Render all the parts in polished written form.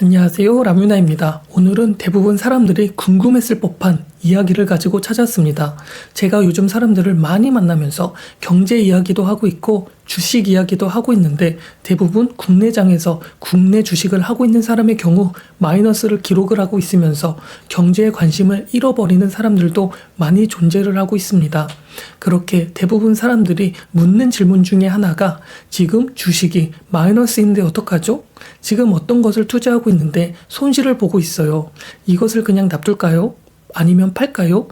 안녕하세요, 라뮤나입니다. 오늘은 대부분 사람들이 궁금했을 법한 이야기를 가지고 찾아왔습니다. 제가 요즘 사람들을 많이 만나면서 경제 이야기도 하고 있고 주식 이야기도 하고 있는데 대부분 국내장에서 국내 주식을 하고 있는 사람의 경우 마이너스를 기록을 하고 있으면서 경제에 관심을 잃어버리는 사람들도 많이 존재를 하고 있습니다. 그렇게 대부분 사람들이 묻는 질문 중에 하나가 지금 주식이 마이너스인데 어떡하죠? 지금 어떤 것을 투자하고 있는데 손실을 보고 있어요. 이것을 그냥 놔둘까요? 아니면 팔까요?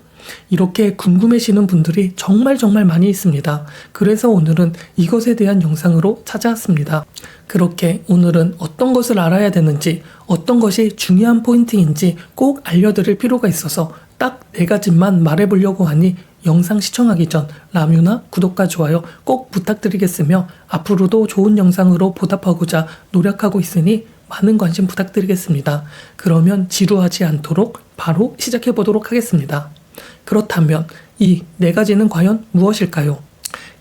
이렇게 궁금해지는 분들이 정말 많이 있습니다. 그래서 오늘은 이것에 대한 영상으로 찾아왔습니다. 그렇게 오늘은 어떤 것을 알아야 되는지, 어떤 것이 중요한 포인트인지 꼭 알려드릴 필요가 있어서 딱 4가지만 말해보려고 하니 영상 시청하기 전 라뮤나 구독과 좋아요 꼭 부탁드리겠으며 앞으로도 좋은 영상으로 보답하고자 노력하고 있으니 많은 관심 부탁드리겠습니다. 그러면 지루하지 않도록 바로 시작해 보도록 하겠습니다. 그렇다면 이 4가지는 과연 무엇일까요?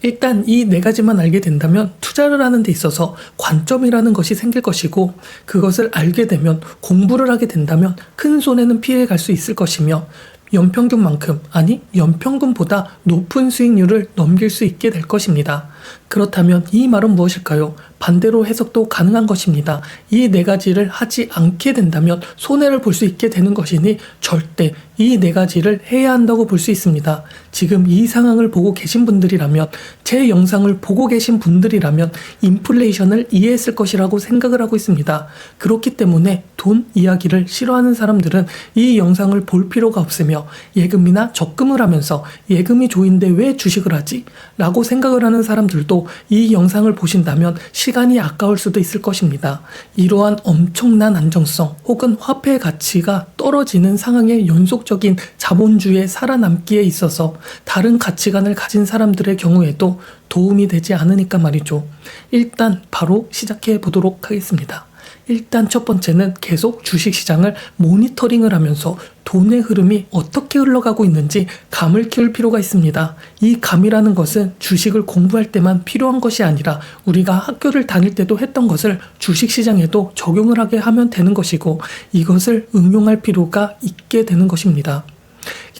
일단 이 4가지만 알게 된다면 투자를 하는 데 있어서 관점이라는 것이 생길 것이고 그것을 알게 되면 공부를 하게 된다면 큰 손해는 피해 갈 수 있을 것이며 연평균만큼 아니 연평균보다 높은 수익률을 넘길 수 있게 될 것입니다. 그렇다면 이 말은 무엇일까요? 반대로 해석도 가능한 것입니다. 이 4가지를 하지 않게 된다면 손해를 볼 수 있게 되는 것이니 절대 이 4가지를 해야 한다고 볼 수 있습니다. 지금 이 상황을 보고 계신 분들이라면 제 영상을 보고 계신 분들이라면 인플레이션을 이해했을 것이라고 생각을 하고 있습니다. 그렇기 때문에 돈 이야기를 싫어하는 사람들은 이 영상을 볼 필요가 없으며 예금이나 적금을 하면서 예금이 좋은데 왜 주식을 하지? 라고 생각을 하는 사람들도 이 영상을 보신다면 시간이 아까울 수도 있을 것입니다. 이러한 엄청난 안정성 혹은 화폐 가치가 떨어지는 상황의 연속적인 자본주의에 살아남기에 있어서 다른 가치관을 가진 사람들의 경우에도 도움이 되지 않으니까 말이죠. 일단 바로 시작해 보도록 하겠습니다. 일단 첫 번째는 계속 주식시장을 모니터링을 하면서 돈의 흐름이 어떻게 흘러가고 있는지 감을 키울 필요가 있습니다. 이 감이라는 것은 주식을 공부할 때만 필요한 것이 아니라 우리가 학교를 다닐 때도 했던 것을 주식시장에도 적용을 하게 하면 되는 것이고 이것을 응용할 필요가 있게 되는 것입니다.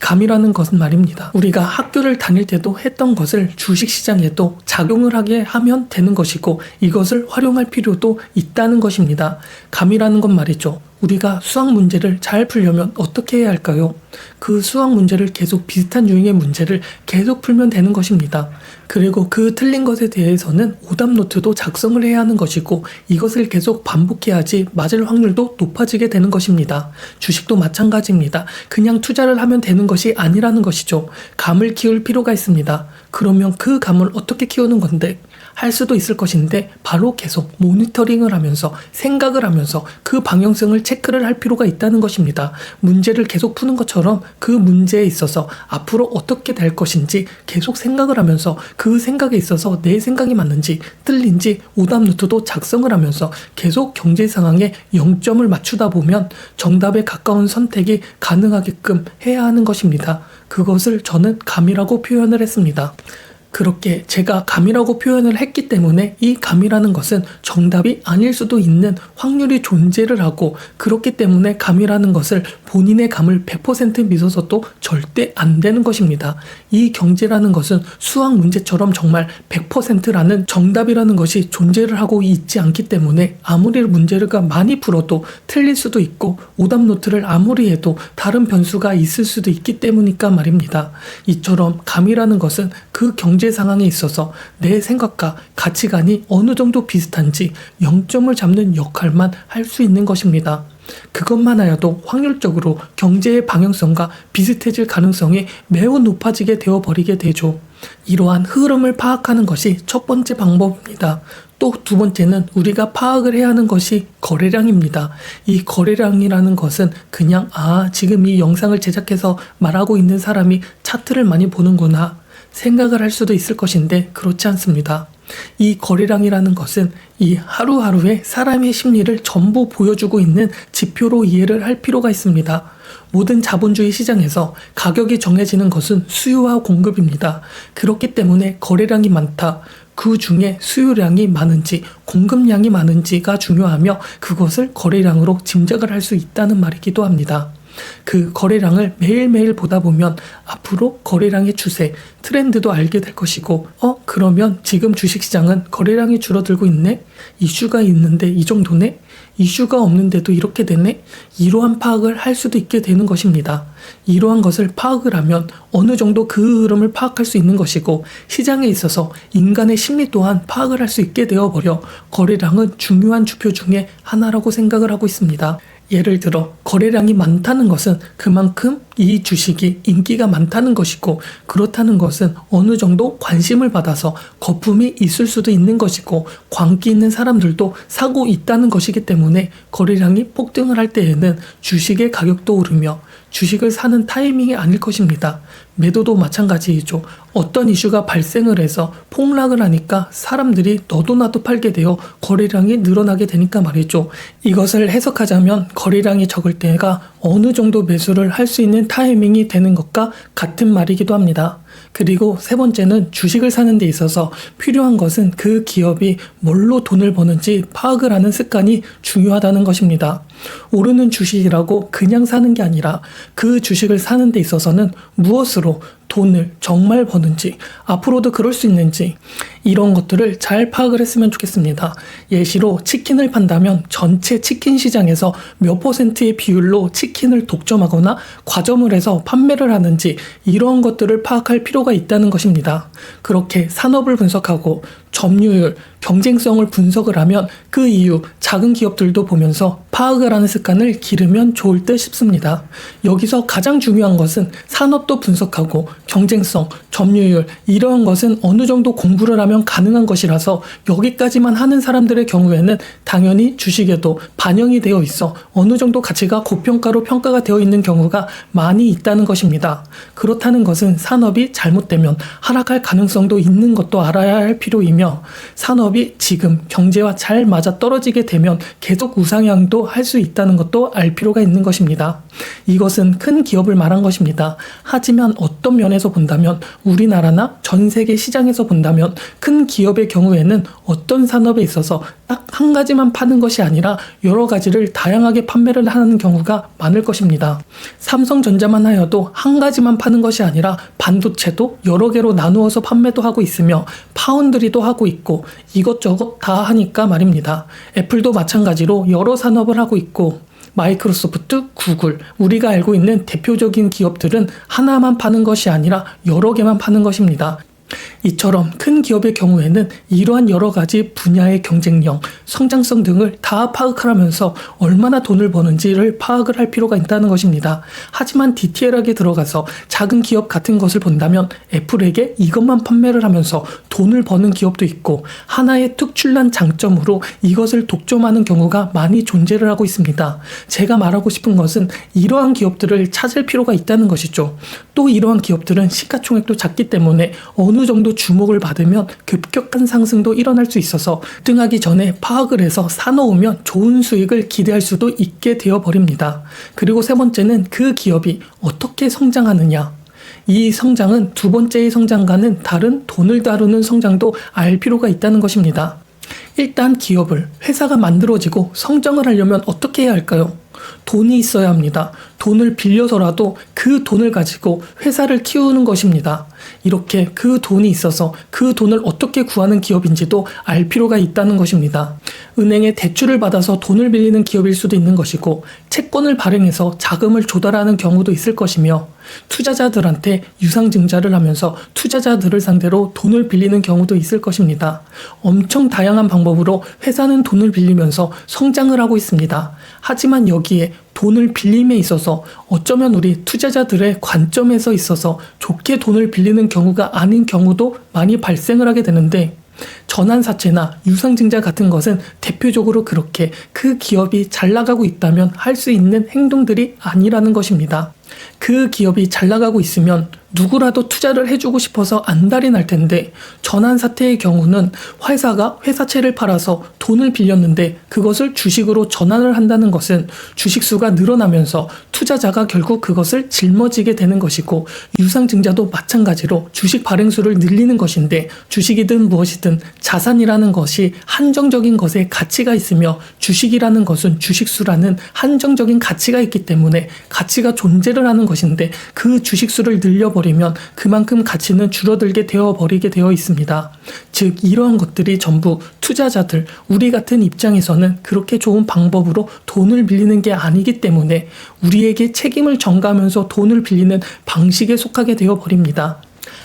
감이라는 것은 말입니다. 우리가 학교를 다닐 때도 했던 것을 주식시장에도 작용을 하게 하면 되는 것이고 이것을 활용할 필요도 있다는 것입니다. 감이라는 건 말이죠. 우리가 수학 문제를 잘 풀려면 어떻게 해야 할까요? 그 수학 문제를 계속 비슷한 유형의 문제를 계속 풀면 되는 것입니다. 그리고 그 틀린 것에 대해서는 오답 노트도 작성을 해야 하는 것이고 이것을 계속 반복해야지 맞을 확률도 높아지게 되는 것입니다. 주식도 마찬가지입니다. 그냥 투자를 하면 되는 것이 아니라는 것이죠. 감을 키울 필요가 있습니다. 그러면 그 감을 어떻게 키우는 건데? 할 수도 있을 것인데 바로 계속 모니터링을 하면서 생각을 하면서 그 방향성을 체크를 할 필요가 있다는 것입니다. 문제를 계속 푸는 것처럼 그 문제에 있어서 앞으로 어떻게 될 것인지 계속 생각을 하면서 그 생각에 있어서 내 생각이 맞는지 틀린지 오답 노트도 작성을 하면서 계속 경제 상황에 0점을 맞추다 보면 정답에 가까운 선택이 가능하게끔 해야 하는 것입니다. 그것을 저는 감이라고 표현을 했습니다. 그렇게 제가 감이라고 표현을 했기 때문에 이 감이라는 것은 정답이 아닐 수도 있는 확률이 존재를 하고 그렇기 때문에 감이라는 것을 본인의 감을 100% 믿어서도 절대 안 되는 것입니다. 이 경제라는 것은 수학 문제처럼 정말 100%라는 정답이라는 것이 존재를 하고 있지 않기 때문에 아무리 문제를 많이 풀어도 틀릴 수도 있고 오답 노트를 아무리 해도 다른 변수가 있을 수도 있기 때문이니까 말입니다. 이처럼 감이라는 것은 그 경제 상황에 있어서 내 생각과 가치관이 어느 정도 비슷한지 0점을 잡는 역할만 할 수 있는 것입니다. 그것만 하여도 확률적으로 경제의 방향성과 비슷해질 가능성이 매우 높아지게 되어버리게 되죠. 이러한 흐름을 파악하는 것이 첫 번째 방법입니다. 또 두 번째는 우리가 파악을 해야 하는 것이 거래량입니다. 이 거래량이라는 것은 그냥 지금 이 영상을 제작해서 말하고 있는 사람이 차트를 많이 보는구나 생각을 할 수도 있을 것인데 그렇지 않습니다. 이 거래량이라는 것은 이 하루하루의 사람의 심리를 전부 보여주고 있는 지표로 이해를 할 필요가 있습니다. 모든 자본주의 시장에서 가격이 정해지는 것은 수요와 공급입니다. 그렇기 때문에 거래량이 많다. 그 중에 수요량이 많은지 공급량이 많은지가 중요하며 그것을 거래량으로 짐작을 할 수 있다는 말이기도 합니다. 그 거래량을 매일매일 보다 보면 앞으로 거래량의 추세, 트렌드도 알게 될 것이고 그러면 지금 주식시장은 거래량이 줄어들고 있네? 이슈가 있는데 이 정도네? 이슈가 없는데도 이렇게 되네? 이러한 파악을 할 수도 있게 되는 것입니다. 이러한 것을 파악을 하면 어느 정도 그 흐름을 파악할 수 있는 것이고 시장에 있어서 인간의 심리 또한 파악을 할 수 있게 되어버려 거래량은 중요한 지표 중에 하나라고 생각을 하고 있습니다. 예를 들어 거래량이 많다는 것은 그만큼 이 주식이 인기가 많다는 것이고 그렇다는 것은 어느 정도 관심을 받아서 거품이 있을 수도 있는 것이고 광기 있는 사람들도 사고 있다는 것이기 때문에 거래량이 폭등을 할 때에는 주식의 가격도 오르며 주식을 사는 타이밍이 아닐 것입니다. 매도도 마찬가지이죠. 어떤 이슈가 발생을 해서 폭락을 하니까 사람들이 너도 나도 팔게 되어 거래량이 늘어나게 되니까 말이죠. 이것을 해석하자면 거래량이 적을 때가 어느 정도 매수를 할 수 있는 타이밍이 되는 것과 같은 말이기도 합니다. 그리고 세 번째는 주식을 사는 데 있어서 필요한 것은 그 기업이 뭘로 돈을 버는지 파악을 하는 습관이 중요하다는 것입니다. 오르는 주식이라고 그냥 사는 게 아니라 그 주식을 사는 데 있어서는 무엇으로 돈을 정말 버는지 앞으로도 그럴 수 있는지 이런 것들을 잘 파악을 했으면 좋겠습니다. 예시로 치킨을 판다면 전체 치킨 시장에서 몇 %의 비율로 치킨을 독점하거나 과점을 해서 판매를 하는지 이런 것들을 파악할 필요가 있다는 것입니다. 그렇게 산업을 분석하고 점유율, 경쟁성을 분석을 하면 그 이유 작은 기업들도 보면서 파악을 하는 습관을 기르면 좋을 듯 싶습니다. 여기서 가장 중요한 것은 산업도 분석하고 경쟁성, 점유율 이러한 것은 어느 정도 공부를 하면 가능한 것이라서 여기까지만 하는 사람들의 경우에는 당연히 주식에도 반영이 되어 있어 어느 정도 가치가 고평가로 평가가 되어 있는 경우가 많이 있다는 것입니다. 그렇다는 것은 산업이 잘못되면 하락할 가능성도 있는 것도 알아야 할 필요이며 산업이 지금 경제와 잘 맞아 떨어지게 되면 계속 우상향도 할 수 있다는 것도 알 필요가 있는 것입니다. 이것은 큰 기업을 말한 것입니다. 하지만 어떤 면에서 본다면 우리나라나 전 세계 시장에서 본다면 큰 기업의 경우에는 어떤 산업에 있어서 딱 한 가지만 파는 것이 아니라 여러 가지를 다양하게 판매를 하는 경우가 많을 것입니다. 삼성전자만 하여도 한 가지만 파는 것이 아니라 반도체도 여러 개로 나누어서 판매도 하고 있으며 파운드리도 하고 있고 이것저것 다 하니까 말입니다. 애플도 마찬가지로 여러 산업을 하고 있고 마이크로소프트, 구글, 우리가 알고 있는 대표적인 기업들은 하나만 파는 것이 아니라 여러 개만 파는 것입니다. 이처럼 큰 기업의 경우에는 이러한 여러 가지 분야의 경쟁력, 성장성 등을 다 파악하면서 얼마나 돈을 버는지를 파악을 할 필요가 있다는 것입니다. 하지만 디테일하게 들어가서 작은 기업 같은 것을 본다면 애플에게 이것만 판매를 하면서 돈을 버는 기업도 있고 하나의 특출난 장점으로 이것을 독점하는 경우가 많이 존재를 하고 있습니다. 제가 말하고 싶은 것은 이러한 기업들을 찾을 필요가 있다는 것이죠. 또 이러한 기업들은 시가총액도 작기 때문에 어느 정도 주목을 받으면 급격한 상승도 일어날 수 있어서 등하기 전에 파악을 해서 사놓으면 좋은 수익을 기대할 수도 있게 되어버립니다. 그리고 세 번째는 그 기업이 어떻게 성장하느냐. 이 성장은 두 번째의 성장과는 다른 돈을 다루는 성장도 알 필요가 있다는 것입니다. 일단 기업을, 회사가 만들어지고 성장을 하려면 어떻게 해야 할까요? 돈이 있어야 합니다. 돈을 빌려서라도 그 돈을 가지고 회사를 키우는 것입니다. 이렇게 그 돈이 있어서 그 돈을 어떻게 구하는 기업인지도 알 필요가 있다는 것입니다. 은행에 대출을 받아서 돈을 빌리는 기업일 수도 있는 것이고 채권을 발행해서 자금을 조달하는 경우도 있을 것이며 투자자들한테 유상증자를 하면서 투자자들을 상대로 돈을 빌리는 경우도 있을 것입니다. 엄청 다양한 방법으로 회사는 돈을 빌리면서 성장을 하고 있습니다. 하지만 여기에 돈을 빌림에 있어서 어쩌면 우리 투자자들의 관점에서 있어서 좋게 돈을 빌리는 경우가 아닌 경우도 많이 발생을 하게 되는데 전환사채나 유상증자 같은 것은 대표적으로 그렇게 그 기업이 잘 나가고 있다면 할 수 있는 행동들이 아니라는 것입니다. 그 기업이 잘 나가고 있으면 누구라도 투자를 해주고 싶어서 안달이 날 텐데, 전환 사태의 경우는 회사가 회사채를 팔아서 돈을 빌렸는데 그것을 주식으로 전환을 한다는 것은 주식수가 늘어나면서 투자자가 결국 그것을 짊어지게 되는 것이고, 유상증자도 마찬가지로 주식 발행수를 늘리는 것인데, 주식이든 무엇이든 자산이라는 것이 한정적인 것에 가치가 있으며 주식이라는 것은 주식수라는 한정적인 가치가 있기 때문에 가치가 존재를 하는 것인데, 그 주식수를 늘려버리면 그만큼 가치는 줄어들게 되어버리게 되어 있습니다. 즉 이러한 것들이 전부 투자자들, 우리 같은 입장에서는 그렇게 좋은 방법으로 돈을 빌리는 게 아니기 때문에 우리에게 책임을 전가하면서 돈을 빌리는 방식에 속하게 되어버립니다.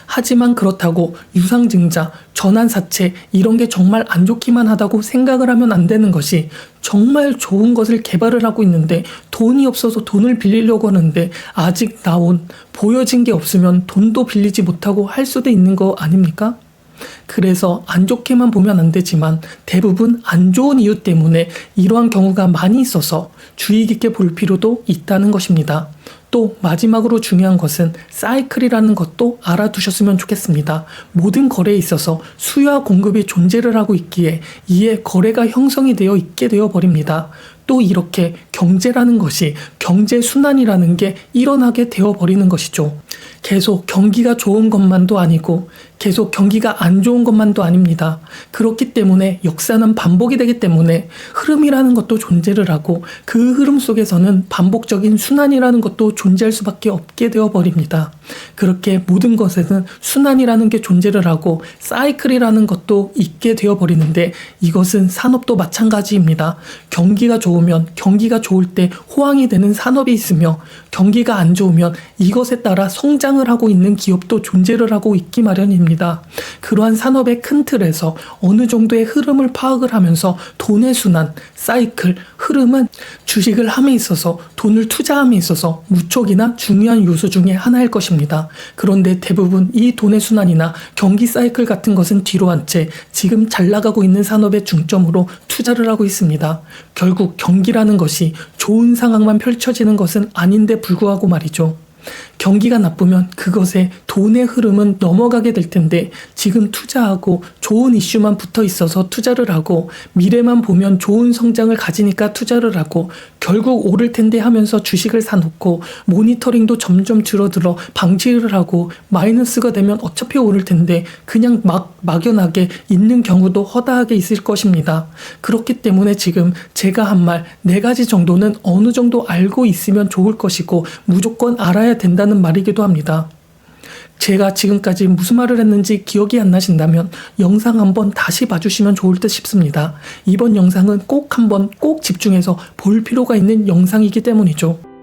하지만 그렇다고 유상증자, 전환사채 이런 게 정말 안 좋기만 하다고 생각을 하면 안 되는 것이, 정말 좋은 것을 개발을 하고 있는데 돈이 없어서 돈을 빌리려고 하는데 아직 보여진 게 없으면 돈도 빌리지 못하고 할 수도 있는 거 아닙니까? 그래서 안 좋게만 보면 안 되지만 대부분 안 좋은 이유 때문에 이러한 경우가 많이 있어서 주의 깊게 볼 필요도 있다는 것입니다. 또 마지막으로 중요한 것은 사이클이라는 것도 알아두셨으면 좋겠습니다. 모든 거래에 있어서 수요와 공급이 존재를 하고 있기에 이에 거래가 형성이 되어 있게 되어 버립니다. 또 이렇게 경제라는 것이, 경제 순환이라는 게 일어나게 되어버리는 것이죠. 계속 경기가 좋은 것만도 아니고 계속 경기가 안 좋은 것만도 아닙니다. 그렇기 때문에 역사는 반복이 되기 때문에 흐름이라는 것도 존재를 하고, 그 흐름 속에서는 반복적인 순환이라는 것도 존재할 수밖에 없게 되어버립니다. 그렇게 모든 것에는 순환이라는 게 존재를 하고 사이클이라는 것도 있게 되어버리는데, 이것은 산업도 마찬가지입니다. 경기가 좋으면, 경기가 좋을 때 호황이 되는 산업이 있으며, 경기가 안 좋으면 이것에 따라 성장을 하고 있는 기업도 존재를 하고 있기 마련입니다. 그러한 산업의 큰 틀에서 어느 정도의 흐름을 파악을 하면서 돈의 순환, 사이클, 흐름은 주식을 함에 있어서, 돈을 투자함에 있어서 무척이나 중요한 요소 중에 하나일 것입니다. 그런데 대부분 이 돈의 순환이나 경기 사이클 같은 것은 뒤로 한 채 지금 잘 나가고 있는 산업에 중점으로 투자를 하고 있습니다. 결국 경기라는 것이 좋은 상황만 펼쳐지는 것은 아닌데 불구하고 말이죠. 경기가 나쁘면 그것에 돈의 흐름은 넘어가게 될 텐데, 지금 투자하고 좋은 이슈만 붙어 있어서 투자를 하고 미래만 보면 좋은 성장을 가지니까 투자를 하고 결국 오를 텐데 하면서 주식을 사놓고 모니터링도 점점 줄어들어 방치를 하고 마이너스가 되면 어차피 오를 텐데 그냥 막연하게 있는 경우도 허다하게 있을 것입니다. 그렇기 때문에 지금 제가 한 말 4가지 정도는 어느 정도 알고 있으면 좋을 것이고 무조건 알아야 된다는 말이기도 합니다. 제가 지금까지 무슨 말을 했는지 기억이 안 나신다면 영상 한번 다시 봐주시면 좋을 듯 싶습니다. 이번 영상은 꼭 집중해서 볼 필요가 있는 영상이기 때문이죠.